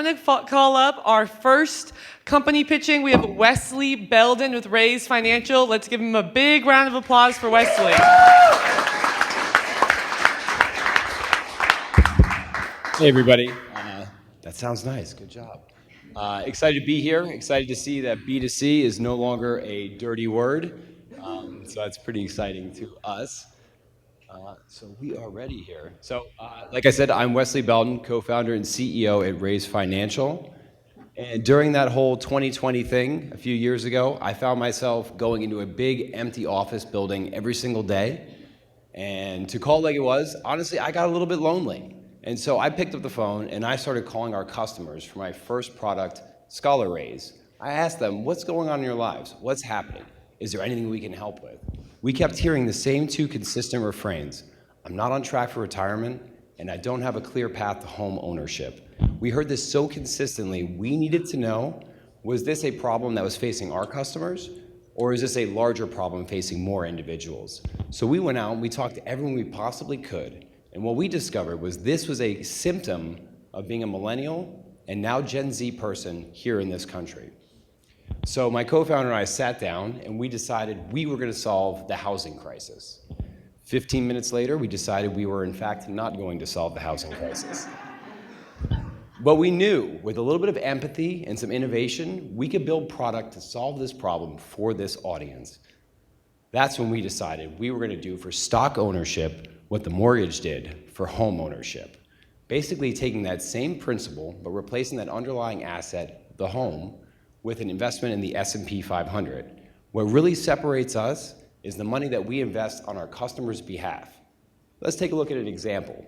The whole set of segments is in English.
going to call up our first company pitching. We have Wesley Belden with Raise Financial. Let's give him a big round of applause for Wesley. Hey, everybody. That sounds nice. Good job. Excited to be here. Excited to see that B2C is no longer a dirty word. So that's pretty exciting to us. So we are ready here. So like I said, I'm Wesley Belden, co-founder and CEO at Raise Financial. And during that whole 2020 thing a few years ago, I found myself going into a big empty office building every single day. And to call it like it was, honestly, I got a little bit lonely. And so I picked up the phone and I started calling our customers for my first product, Scholar Raise. I asked them, what's going on in your lives? What's happening? Is there anything we can help with? We kept hearing the same two consistent refrains. I'm not on track for retirement and I don't have a clear path to home ownership. We heard this so consistently, we needed to know, was this a problem that was facing our customers or is this a larger problem facing more individuals? So we went out and we talked to everyone we possibly could. And what we discovered was this was a symptom of being a millennial and now Gen Z person here in this country. So my co-founder and I sat down and we decided we were going to solve the housing crisis. 15 minutes later, we decided we were in fact not going to solve the housing crisis. But we knew with a little bit of empathy and some innovation, we could build product to solve this problem for this audience. That's when we decided we were going to do for stock ownership what the mortgage did for home ownership. Basically taking that same principle, but replacing that underlying asset, the home, with an investment in the S&P 500. What really separates us is the money that we invest on our customers' behalf. Let's take a look at an example.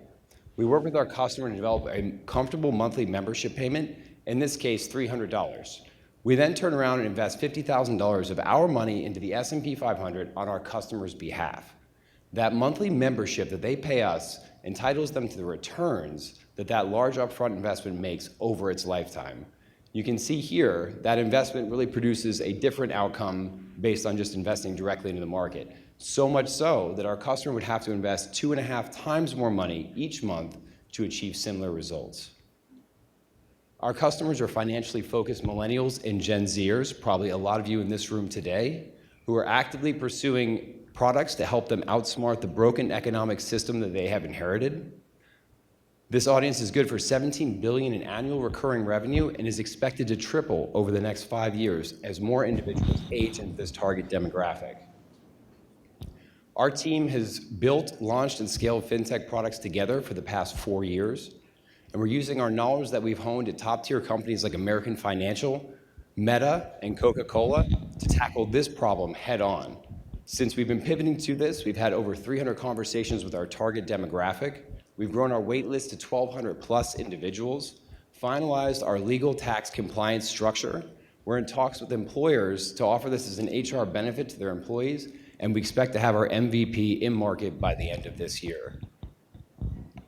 We work with our customer to develop a comfortable monthly membership payment, in this case, $300. We then turn around and invest $50,000 of our money into the S&P 500 on our customers' behalf. That monthly membership that they pay us entitles them to the returns that that large upfront investment makes over its lifetime. You can see here that investment really produces a different outcome based on just investing directly into the market. So much so that our customer would have to invest 2.5 times more money each month to achieve similar results. Our customers are financially focused millennials and Gen Zers, probably a lot of you in this room today, who are actively pursuing products to help them outsmart the broken economic system that they have inherited. This audience is good for $17 billion in annual recurring revenue and is expected to triple over the next 5 years as more individuals age into this target demographic. Our team has built, launched, and scaled fintech products together for the past 4 years, and we're using our knowledge that we've honed at top-tier companies like American Financial, Meta, and Coca-Cola to tackle this problem head-on. Since we've been pivoting to this, we've had over 300 conversations with our target demographic. We've grown our wait list to 1,200 plus individuals, finalized our legal tax compliance structure. We're in talks with employers to offer this as an HR benefit to their employees, and we expect to have our MVP in market by the end of this year.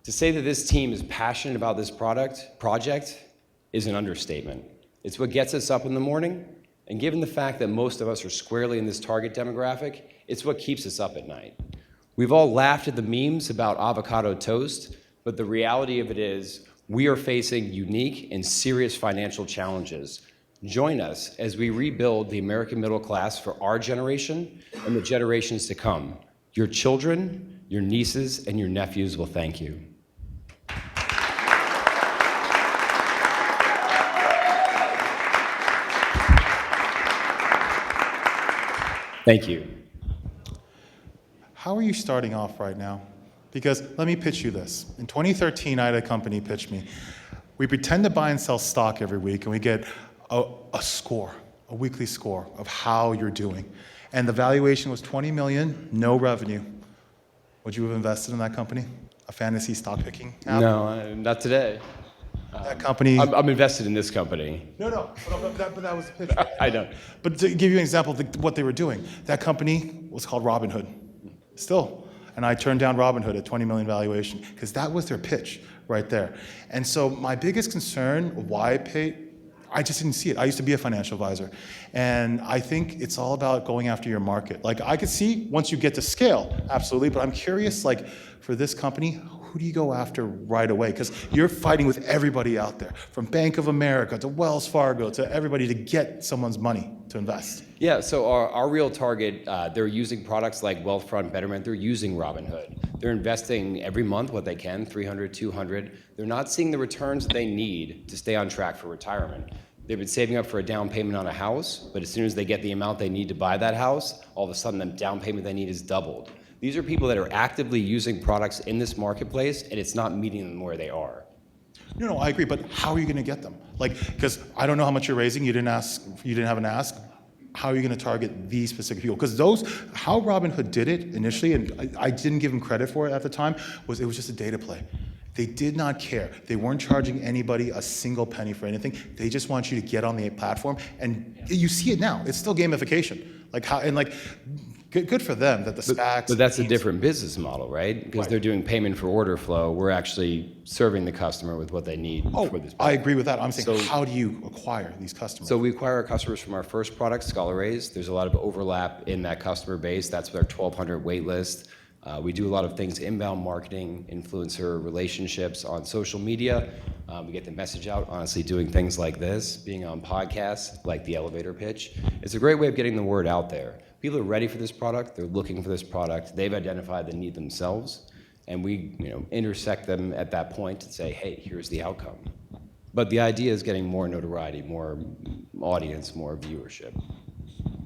To say that this team is passionate about this project is an understatement. It's what gets us up in the morning, and given the fact that most of us are squarely in this target demographic, it's what keeps us up at night. We've all laughed at the memes about avocado toast, but the reality of it is we are facing unique and serious financial challenges. Join us as we rebuild the American middle class for our generation and the generations to come. Your children, your nieces, and your nephews will thank you. Thank you. How are you starting off right now? Because let me pitch you this. In 2013, I had a company pitch me. We pretend to buy and sell stock every week, and we get a score, a weekly score of how you're doing. And the valuation was 20 million, no revenue. Would you have invested in that company? A fantasy stock picking app? No, not today. That company. I'm invested in this company. No, but that was the pitch. I know. But to give you an example of what they were doing, that company was called Robinhood. Still. And I turned down Robinhood at 20 million valuation because that was their pitch right there. And so my biggest concern, why I paid, I just didn't see it. I used to be a financial advisor. And I think it's all about going after your market. Like I could see once you get to scale, absolutely, but I'm curious, like for this company, who do you go after right away? Because you're fighting with everybody out there, from Bank of America to Wells Fargo to everybody, to get someone's money to invest. Yeah, so our real target, they're using products like Wealthfront Betterment. They're using Robinhood. They're investing every month what they can, 300, 200. They're not seeing the returns that they need to stay on track for retirement. They've been saving up for a down payment on a house, but as soon as they get the amount they need to buy that house, all of a sudden the down payment they need is doubled. These are people that are actively using products in this marketplace, and it's not meeting them where they are. No, I agree, but how are you going to get them? Like, because I don't know how much you're raising. You didn't have an ask. How are you going to target these specific people? Because how Robinhood did it initially, and I didn't give them credit for it at the time, it was just a data play. They did not care. They weren't charging anybody a single penny for anything. They just want you to get on the platform, and you see it now. It's still gamification. Good for them that the SPACs. But that's a different business model, right? Because they're doing payment for order flow. We're actually serving the customer with what they need for this product. I agree with that. I'm saying, how do you acquire these customers? So we acquire our customers from our first product, Scholar-Raise. There's a lot of overlap in that customer base. That's with our 1,200 wait list. We do a lot of things, inbound marketing, influencer relationships on social media. We get the message out, honestly, doing things like this, being on podcasts like the elevator pitch. It's a great way of getting the word out there. People are ready for this product. They're looking for this product. They've identified the need themselves, and we intersect them at that point and say, hey, here's the outcome. But the idea is getting more notoriety, more audience, more viewership.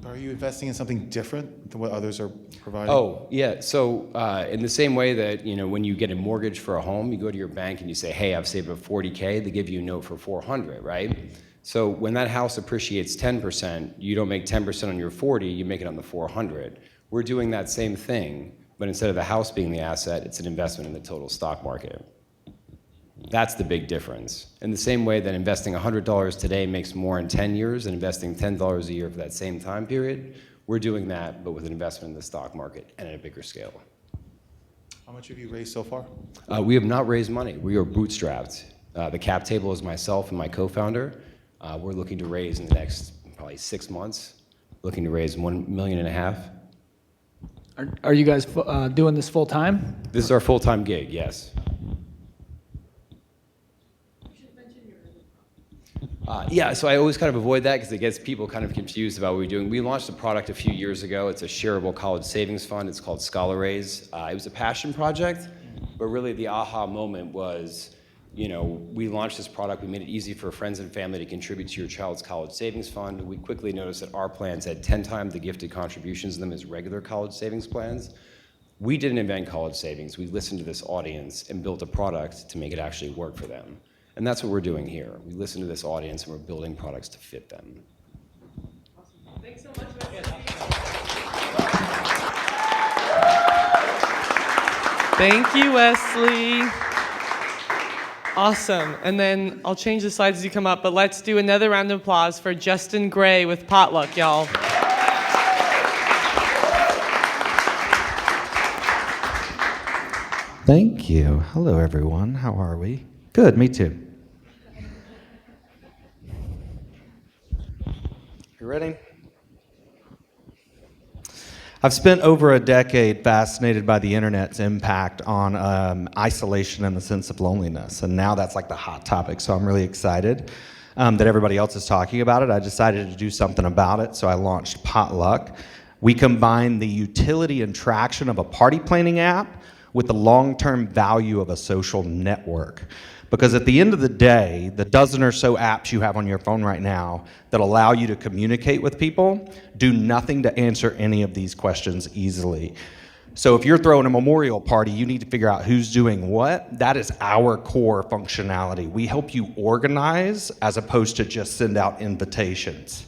Are you investing in something different than what others are providing? Oh, yeah. So in the same way that, when you get a mortgage for a home, you go to your bank and you say, hey, I've saved up $40K, they give you a note for $400, right? So when that house appreciates 10%, you don't make 10% on your 40, you make it on the 400. We're doing that same thing, but instead of the house being the asset, it's an investment in the total stock market. That's the big difference. In the same way that investing $100 today makes more in 10 years than investing $10 a year for that same time period, we're doing that, but with an investment in the stock market and at a bigger scale. How much have you raised so far? We have not raised money. We are bootstrapped. The cap table is myself and my co-founder. We're looking to raise in the next probably 6 months, looking to raise $1.5 million. Are you guys doing this full time? This is our full-time gig, yes. Yeah, so I always kind of avoid that because it gets people kind of confused about what we're doing. We launched a product a few years ago. It's a shareable college savings fund. It's called Scholar-Raise. It was a passion project, but really the aha moment was, we launched this product. We made it easy for friends and family to contribute to your child's college savings fund. We quickly noticed that our plans had 10 times the gifted contributions in them as regular college savings plans. We didn't invent college savings. We listened to this audience and built a product to make it actually work for them. And that's what we're doing here. We listen to this audience and we're building products to fit them. Awesome. Thanks so much, Wesley. Thank you, Wesley. Awesome. And then I'll change the slides as you come up, but let's do another round of applause for Justin Gray with Potluck, y'all. Thank you. Hello, everyone. How are we? Good, me too. You ready? I've spent over a decade fascinated by the internet's impact on isolation and the sense of loneliness, and now that's like the hot topic, so I'm really excited that everybody else is talking about it. I decided to do something about it, so I launched Potluck. We combine the utility and traction of a party planning app with the long-term value of a social network. Because at the end of the day, the dozen or so apps you have on your phone right now that allow you to communicate with people do nothing to answer any of these questions easily. So if you're throwing a memorial party, you need to figure out who's doing what. That is our core functionality. We help you organize as opposed to just send out invitations.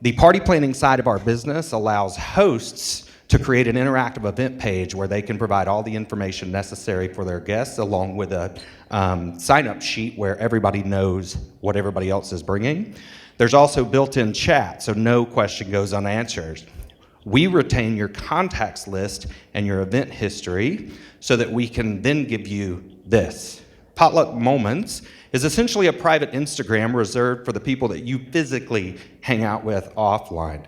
The party planning side of our business allows hosts to create an interactive event page where they can provide all the information necessary for their guests, along with a sign-up sheet where everybody knows what everybody else is bringing. There's also built-in chat, so no question goes unanswered. We retain your contacts list and your event history so that we can then give you this. Potluck Moments is essentially a private Instagram reserved for the people that you physically hang out with offline.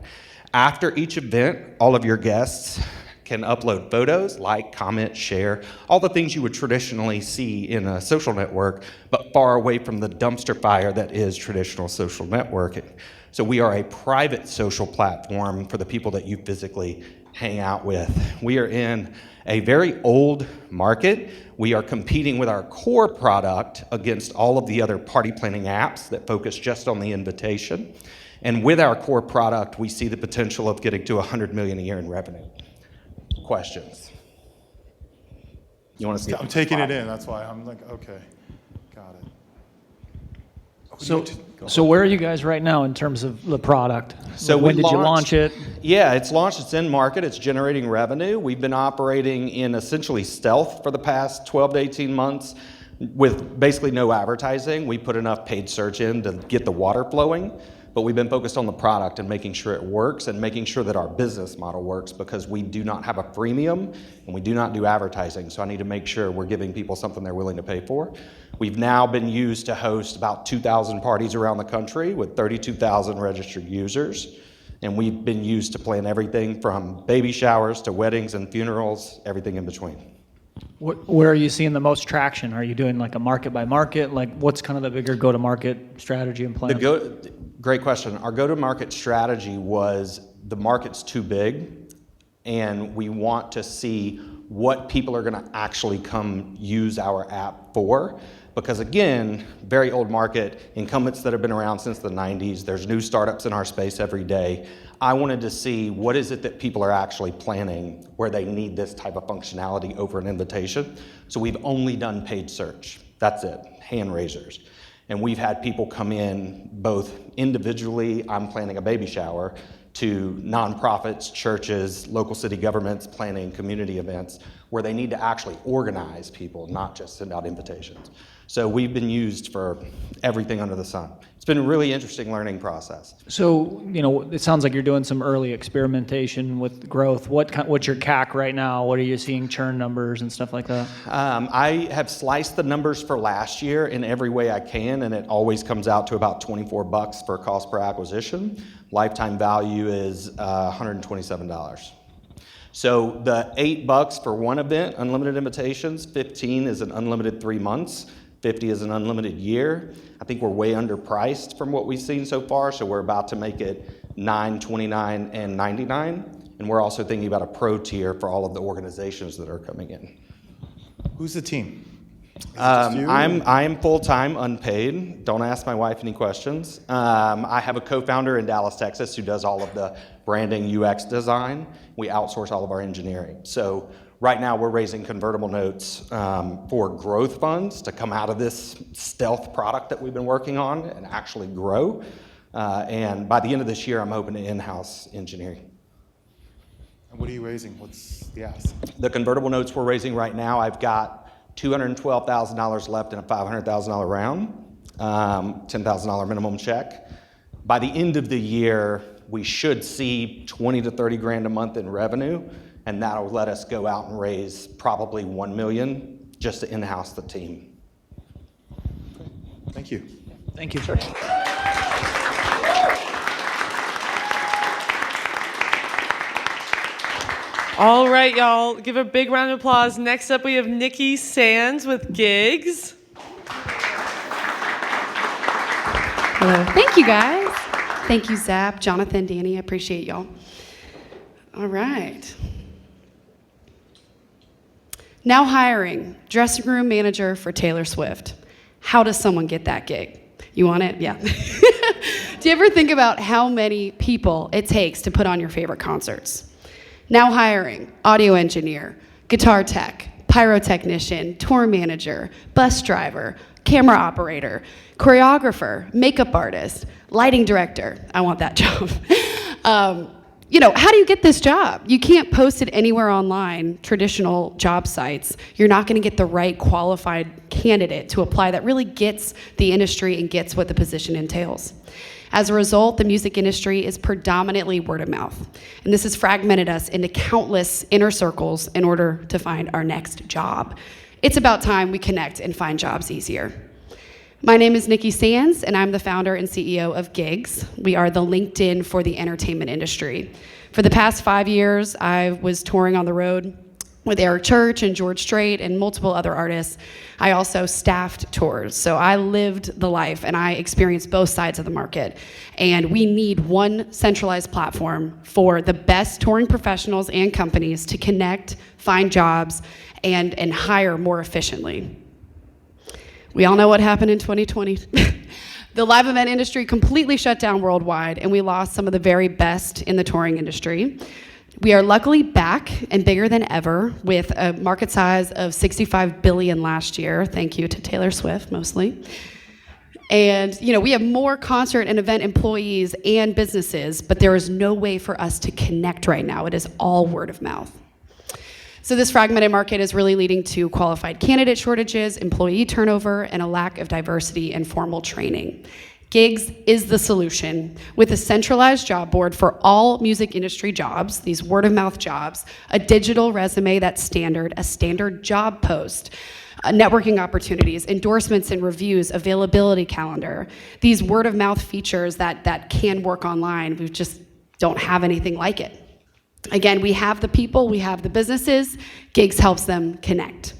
After each event, all of your guests can upload photos, like, comment, share, all the things you would traditionally see in a social network, but far away from the dumpster fire that is traditional social networking. So we are a private social platform for the people that you physically hang out with. We are in a very old market. We are competing with our core product against all of the other party planning apps that focus just on the invitation. And with our core product, we see the potential of getting to $100 million a year in revenue. Questions? You want to see? I'm taking it in. That's why I'm like, okay, got it. So where are you guys right now in terms of the product? So when we did you launch it? Yeah, it's launched. It's in market. It's generating revenue. We've been operating in essentially stealth for the past 12 to 18 months with basically no advertising. We put enough paid search in to get the water flowing, but we've been focused on the product and making sure it works and making sure that our business model works, because we do not have a freemium and we do not do advertising. So I need to make sure we're giving people something they're willing to pay for. We've now been used to host about 2,000 parties around the country with 32,000 registered users. And we've been used to plan everything from baby showers to weddings and funerals, everything in between. Where are you seeing the most traction? Are you doing like a market by market? Like what's kind of the bigger go-to-market strategy and plan? Great question. Our go-to-market strategy was the market's too big, and we want to see what people are going to actually come use our app for. Because again, very old market, incumbents that have been around since the 90s, there's new startups in our space every day. I wanted to see what is it that people are actually planning where they need this type of functionality over an invitation. So we've only done paid search. That's it, hand raisers. And we've had people come in both individually, I'm planning a baby shower, to nonprofits, churches, local city governments planning community events where they need to actually organize people, not just send out invitations. So we've been used for everything under the sun. It's been a really interesting learning process. So, it sounds like you're doing some early experimentation with growth. What's your CAC right now? What are you seeing churn numbers and stuff like that? I have sliced the numbers for last year in every way I can, and it always comes out to about $24 for cost per acquisition. Lifetime value is $127. So the $8 for one event, unlimited invitations, 15 is an unlimited 3 months, 50 is an unlimited year. I think we're way underpriced from what we've seen so far, so we're about to make it $9, $29, and $99. And we're also thinking about a pro tier for all of the organizations that are coming in. Who's the team? I am full-time, unpaid. Don't ask my wife any questions. I have a co-founder in Dallas, Texas, who does all of the branding, UX design. We outsource all of our engineering. So right now we're raising convertible notes for growth funds to come out of this stealth product that we've been working on and actually grow. And by the end of this year, I'm hoping to in-house engineering. And what are you raising? What's the ask? The convertible notes we're raising right now, I've got $212,000 left in a $500,000 round, $10,000 minimum check. By the end of the year, we should see 20 to 30 grand a month in revenue, and that'll let us go out and raise probably $1 million just to in-house the team. Thank you. Thank you, sir. All right, y'all. Give a big round of applause. Next up, we have Nikki Sanz with Gigs. Hello. Thank you, guys. Thank you, Zap, Jonathan, Danny. I appreciate y'all. All right. Now hiring dressing room manager for Taylor Swift. How does someone get that gig? You want it? Yeah. Do you ever think about how many people it takes to put on your favorite concerts? Now hiring audio engineer, guitar tech, pyrotechnician, tour manager, bus driver, camera operator, choreographer, makeup artist, lighting director. I want that job. How do you get this job? You can't post it anywhere online, traditional job sites. You're not going to get the right qualified candidate to apply that really gets the industry and gets what the position entails. As a result, the music industry is predominantly word of mouth, and this has fragmented us into countless inner circles in order to find our next job. It's about time we connect and find jobs easier. My name is Nikki Sanz, and I'm the founder and CEO of Gigs. We are the LinkedIn for the entertainment industry. For the past 5 years, I was touring on the road with Eric Church and George Strait and multiple other artists. I also staffed tours. So I lived the life and I experienced both sides of the market. And we need one centralized platform for the best touring professionals and companies to connect, find jobs, and hire more efficiently. We all know what happened in 2020. The live event industry completely shut down worldwide, and we lost some of the very best in the touring industry. We are luckily back and bigger than ever with a market size of $65 billion last year. Thank you to Taylor Swift, mostly. And we have more concert and event employees and businesses, but there is no way for us to connect right now. It is all word of mouth. So this fragmented market is really leading to qualified candidate shortages, employee turnover, and a lack of diversity and formal training. Gigs is the solution. With a centralized job board for all music industry jobs, these word-of-mouth jobs, a digital resume that's standard, a standard job post, networking opportunities, endorsements and reviews, availability calendar, these word-of-mouth features that can work online, we just don't have anything like it. Again, we have the people, we have the businesses, Gigs helps them connect.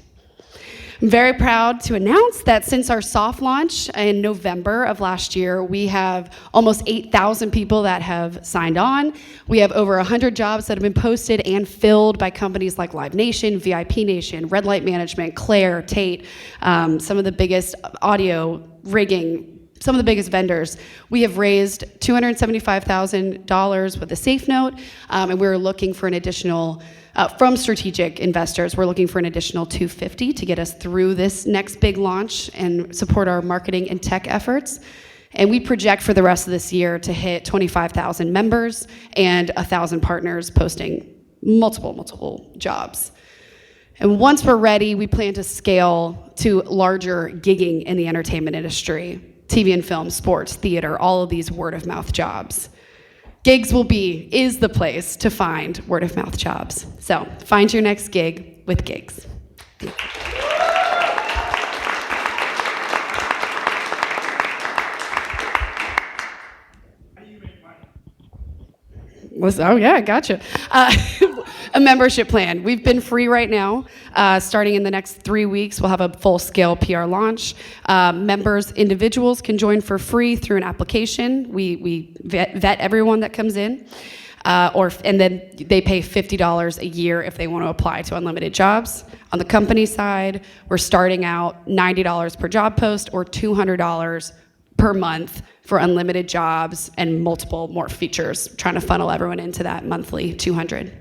I'm very proud to announce that since our soft launch in November of last year, we have almost 8,000 people that have signed on. We have over 100 jobs that have been posted and filled by companies like Live Nation, VIP Nation, Red Light Management, Claire, Tate, some of the biggest audio rigging, some of the biggest vendors. We have raised $275,000 with a safe note, and we're looking for an additional, from strategic investors, we're looking for an additional $250 to get us through this next big launch and support our marketing and tech efforts. And we project for the rest of this year to hit 25,000 members and 1,000 partners posting multiple jobs. And once we're ready, we plan to scale to larger gigging in the entertainment industry. TV and film, sports, theater, all of these word-of-mouth jobs. Gigs is the place to find word-of-mouth jobs. So find your next gig with Gigs. Oh yeah, gotcha. A membership plan. We've been free right now. Starting in the next 3 weeks, we'll have a full-scale PR launch. Members, individuals can join for free through an application. We vet everyone that comes in, and then they pay $50 a year if they want to apply to unlimited jobs. On the company side, we're starting out $90 per job post or $200 per month for unlimited jobs and multiple more features, trying to funnel everyone into that monthly $200.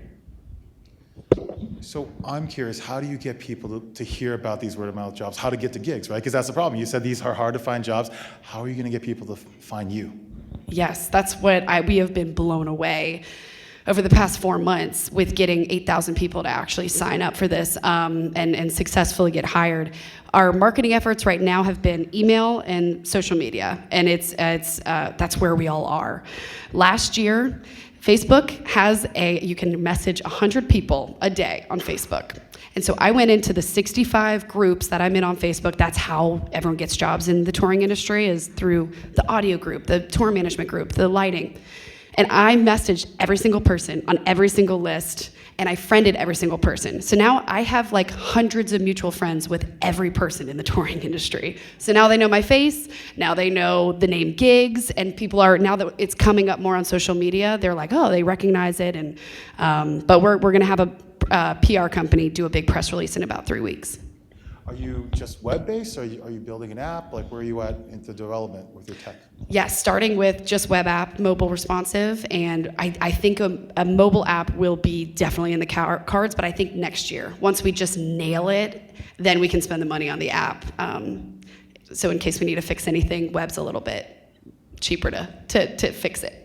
So I'm curious, how do you get people to hear about these word-of-mouth jobs, how to get to gigs, right? Because that's the problem. You said these are hard to find jobs. How are you going to get people to find you? Yes, that's what we have been blown away over the past 4 months with getting 8,000 people to actually sign up for this and successfully get hired. Our marketing efforts right now have been email and social media, and that's where we all are. Last year, Facebook you can message 100 people a day on Facebook. And so I went into the 65 groups that I'm in on Facebook. That's how everyone gets jobs in the touring industry, is through the audio group, the tour management group, the lighting. And I messaged every single person on every single list, and I friended every single person. So now I have like hundreds of mutual friends with every person in the touring industry. So now they know my face, now they know the name Gigs, and people are, now that it's coming up more on social media, they're like, oh, they recognize it. And but we're gonna have a PR company do a big press release in about 3 weeks. Are you just web-based, or are you building an app? Like, where are you at into development with your tech? Yes, starting with just web app, mobile responsive, and I think a mobile app will be definitely in the cards, but I think next year, once we just nail it, then we can spend the money on the app. So in case we need to fix anything, web's a little bit cheaper to fix it.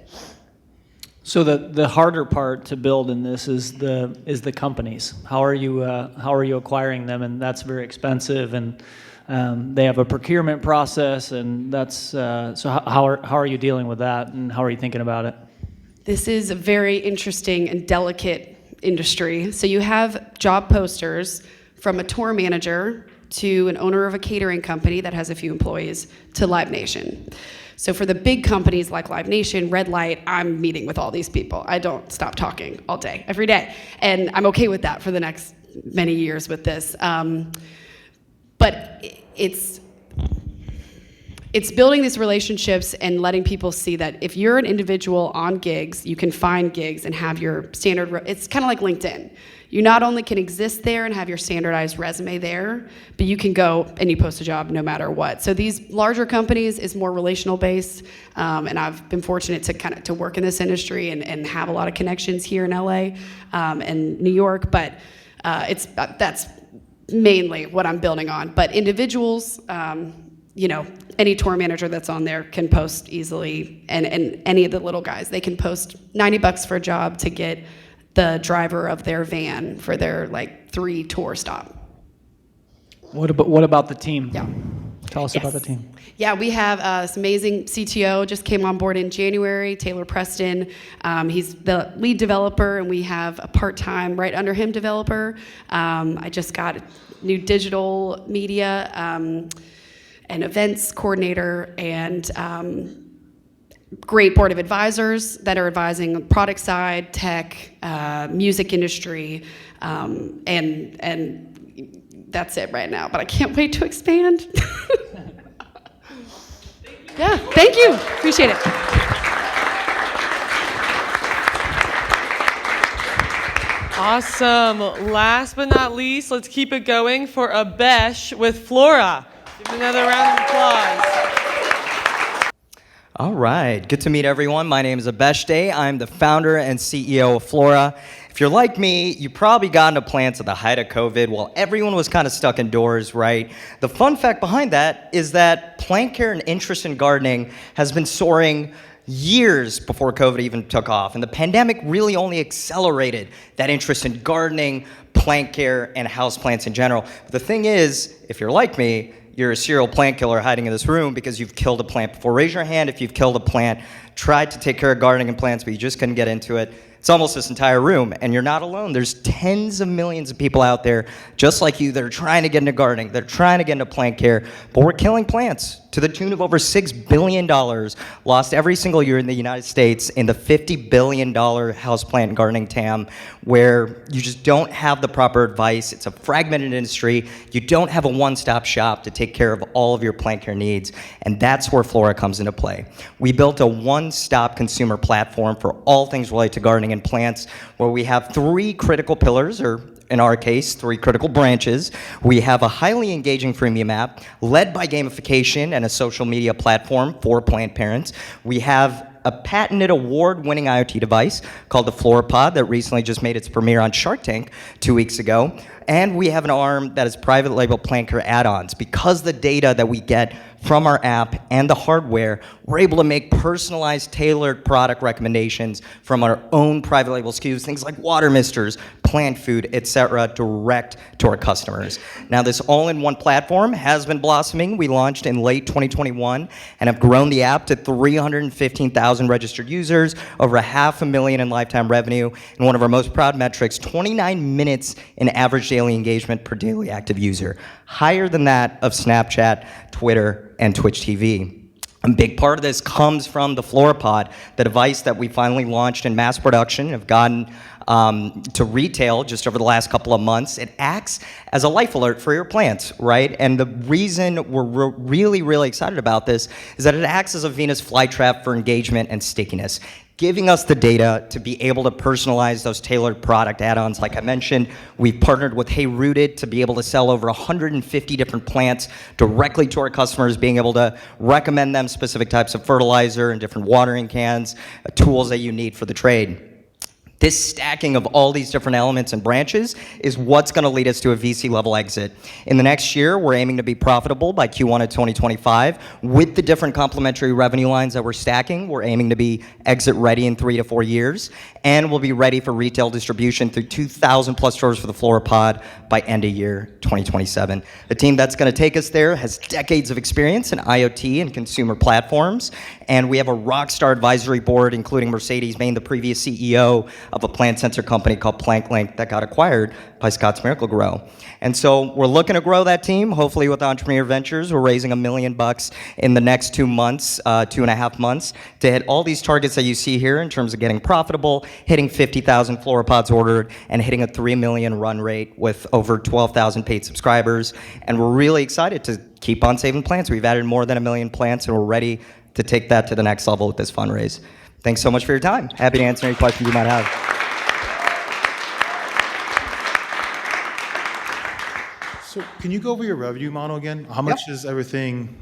So the harder part to build in this is the companies. How are you acquiring them? And that's very expensive, and they have a procurement process, and that's so how are you dealing with that, and how are you thinking about it? This is a very interesting and delicate industry. So you have job posters from a tour manager to an owner of a catering company that has a few employees to Live Nation. So for the big companies like Live Nation, Red Light, I'm meeting with all these people. I don't stop talking all day, every day. And I'm okay with that for the next many years with this. But it's building these relationships and letting people see that if you're an individual on gigs, you can find gigs and have your standard, it's kind of like LinkedIn. You not only can exist there and have your standardized resume there, but you can go and you post a job no matter what. So these larger companies is more relational based, and I've been fortunate to work in this industry and have a lot of connections here in LA and New York, but that's mainly what I'm building on. But individuals, any tour manager that's on there can post easily, and any of the little guys, they can post $90 for a job to get the driver of their van for their 3 tour stop. What about the team? Yeah. Tell us about the team. Yeah, we have this amazing CTO, just came on board in January, Taylor Preston. He's the lead developer, and we have a part-time, right under him, developer. I just got a new digital media and events coordinator, and great board of advisors that are advising product side, tech, music industry, and that's it right now. But I can't wait to expand. Yeah, thank you. Appreciate it. Awesome. Last but not least, let's keep it going for Aabesh with Flora. Give him another round of applause. All right, good to meet everyone. My name is Aabesh Day. I'm the founder and CEO of Flora. If you're like me, you probably got into plants at the height of COVID while everyone was kind of stuck indoors, right? The fun fact behind that is that plant care and interest in gardening has been soaring years before COVID even took off. And the pandemic really only accelerated that interest in gardening, plant care, and houseplants in general. But the thing is, if you're like me, you're a serial plant killer hiding in this room because you've killed a plant before. Raise your hand if you've killed a plant, tried to take care of gardening and plants, but you just couldn't get into it. It's almost this entire room, and you're not alone. There's tens of millions of people out there just like you that are trying to get into gardening, that are trying to get into plant care, but we're killing plants to the tune of over $6 billion lost every single year in the United States in the $50 billion houseplant and gardening TAM, where you just don't have the proper advice. It's a fragmented industry. You don't have a one-stop shop to take care of all of your plant care needs, and that's where Flora comes into play. We built a one-stop consumer platform for all things related to gardening and plants, where we have 3 critical pillars, or in our case, 3 critical branches. We have a highly engaging freemium app led by gamification and a social media platform for plant parents. We have a patented award-winning IoT device called the Flora Pod that recently just made its premiere on Shark Tank 2 weeks ago. And we have an arm that is private label plant care add-ons. Because the data that we get from our app and the hardware, we're able to make personalized, tailored product recommendations from our own private label SKUs, things like water misters, plant food, etc., direct to our customers. Now, this all-in-one platform has been blossoming. We launched in late 2021 and have grown the app to 315,000 registered users, over 500,000 in lifetime revenue, and one of our most proud metrics, 29 minutes in average daily engagement per daily active user, higher than that of Snapchat, Twitter, and Twitch TV. A big part of this comes from the Flora Pod, the device that we finally launched in mass production, have gotten to retail just over the last couple of months. It acts as a life alert for your plants, right? And the reason we're really, really excited about this is that it acts as a Venus flytrap for engagement and stickiness, giving us the data to be able to personalize those tailored product add-ons. Like I mentioned, we've partnered with Hey Rooted to be able to sell over 150 different plants directly to our customers, being able to recommend them specific types of fertilizer and different watering cans, tools that you need for the trade. This stacking of all these different elements and branches is what's going to lead us to a VC level exit. In the next year, we're aiming to be profitable by Q1 of 2025. With the different complementary revenue lines that we're stacking, we're aiming to be exit ready in 3 to 4 years, and we'll be ready for retail distribution through 2,000 plus stores for the Flora Pod by end of year 2027. The team that's going to take us there has decades of experience in IoT and consumer platforms, and we have a rock star advisory board, including Mercedes Main, the previous CEO of a plant center company called Plank Link that got acquired by Scott's Miracle-Gro. And so we're looking to grow that team, hopefully with Entrepreneur Ventures. We're raising $1 million in the next 2 months, 2.5 months, to hit all these targets that you see here in terms of getting profitable, hitting 50,000 Flora pods ordered, and hitting a 3 million run rate with over 12,000 paid subscribers. And we're really excited to keep on saving plants. We've added more than 1 million plants, and we're ready to take that to the next level with this fundraise. Thanks so much for your time. Happy to answer any questions you might have. So can you go over your revenue model again? How much is everything,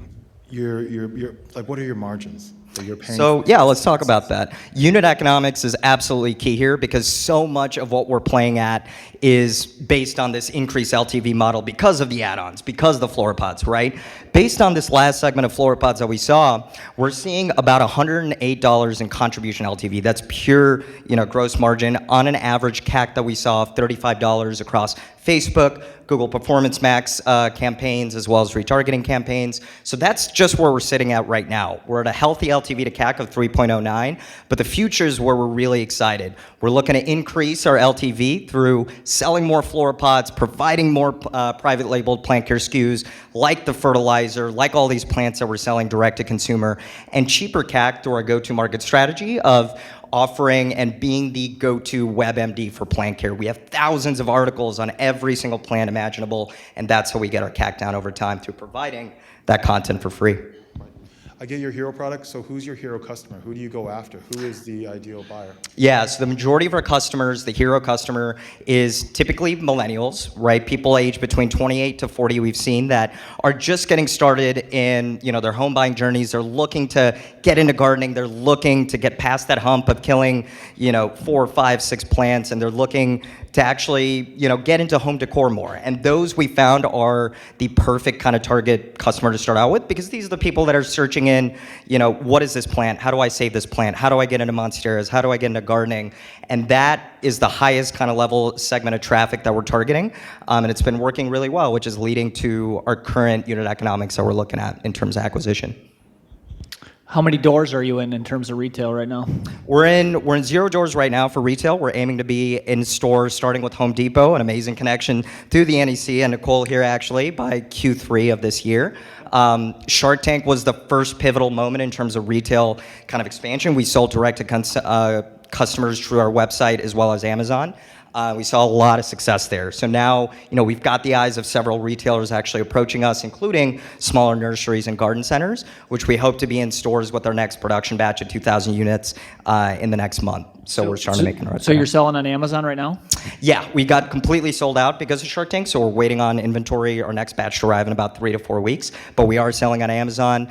like what are your margins that you're paying? So yeah, let's talk about that. Unit economics is absolutely key here because so much of what we're playing at is based on this increased LTV model because of the add-ons, because of the Flora pods, right? Based on this last segment of Flora pods that we saw, we're seeing about $108 in contribution LTV. That's pure, gross margin on an average CAC that we saw of $35 across Facebook, Google Performance Max campaigns, as well as retargeting campaigns. So that's just where we're sitting at right now. We're at a healthy LTV to CAC of 3.09, but the future is where we're really excited. We're looking to increase our LTV through selling more Flora pods, providing more private labeled plant care SKUs, like the fertilizer, like all these plants that we're selling direct to consumer, and cheaper CAC through our go-to-market strategy of offering and being the go-to WebMD for plant care. We have thousands of articles on every single plant imaginable, and that's how we get our CAC down over time, through providing that content for free. I get your hero product, so who's your hero customer? Who do you go after? Who is the ideal buyer? Yeah, so the majority of our customers, the hero customer, is typically millennials, right? People aged between 28 to 40, we've seen, that are just getting started in their home buying journeys. They're looking to get into gardening. They're looking to get past that hump of killing 4, 5, 6 plants, and they're looking to actually get into home decor more. And those we found are the perfect kind of target customer to start out with, because these are the people that are searching in, what is this plant? How do I save this plant? How do I get into monsteras? How do I get into gardening? And that is the highest kind of level segment of traffic that we're targeting. And it's been working really well, which is leading to our current unit economics that we're looking at in terms of acquisition. How many doors are you in terms of retail right now? We're in 0 doors right now for retail. We're aiming to be in stores starting with Home Depot, an amazing connection through the NEC and Nicole here actually, by Q3 of this year. Shark Tank was the first pivotal moment in terms of retail kind of expansion. We sold direct to customers through our website as well as Amazon. We saw a lot of success there. So now, we've got the eyes of several retailers actually approaching us, including smaller nurseries and garden centers, which we hope to be in stores with our next production batch of 2,000 units in the next month. So we're starting to make inroads. So you're selling on Amazon right now? Yeah, we got completely sold out because of Shark Tank, so we're waiting on inventory, our next batch to arrive in about 3 to 4 weeks. But we are selling on Amazon.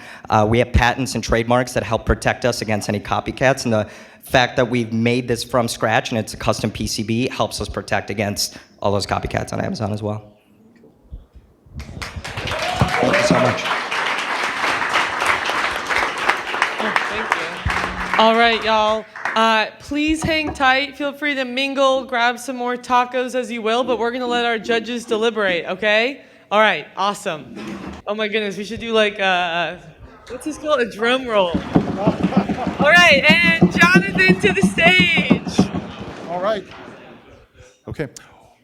We have patents and trademarks that help protect us against any copycats, and the fact that we've made this from scratch and it's a custom PCB helps us protect against all those copycats on Amazon as well. Thank you so much. Thank you. All right, y'all. Please hang tight. Feel free to mingle, grab some more tacos as you will, but we're going to let our judges deliberate, okay? All right, awesome. Oh my goodness, we should do like, what's this called? A drum roll. All right, and Jonathan to the stage. All right. Okay.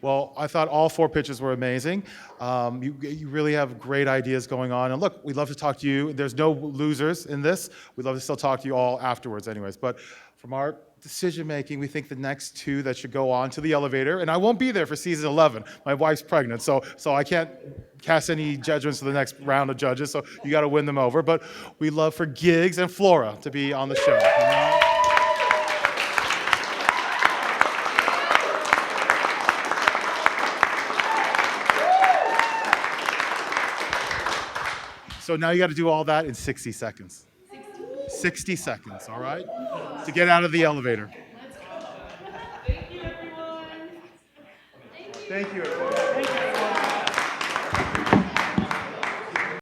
Well, I thought all 4 pitches were amazing. You really have great ideas going on. And look, we'd love to talk to you. There's no losers in this. We'd love to still talk to you all afterwards anyways. But from our decision making, we think the next 2 that should go on to the elevator, and I won't be there for season 11. My wife's pregnant, so I can't cast any judgments for the next round of judges, so you got to win them over. But we'd love for Giggs and Flora to be on the show. So now you got to do all that in 60 seconds. 60 seconds, all right? To get out of the elevator. Thank you, everyone. Thank you, everyone.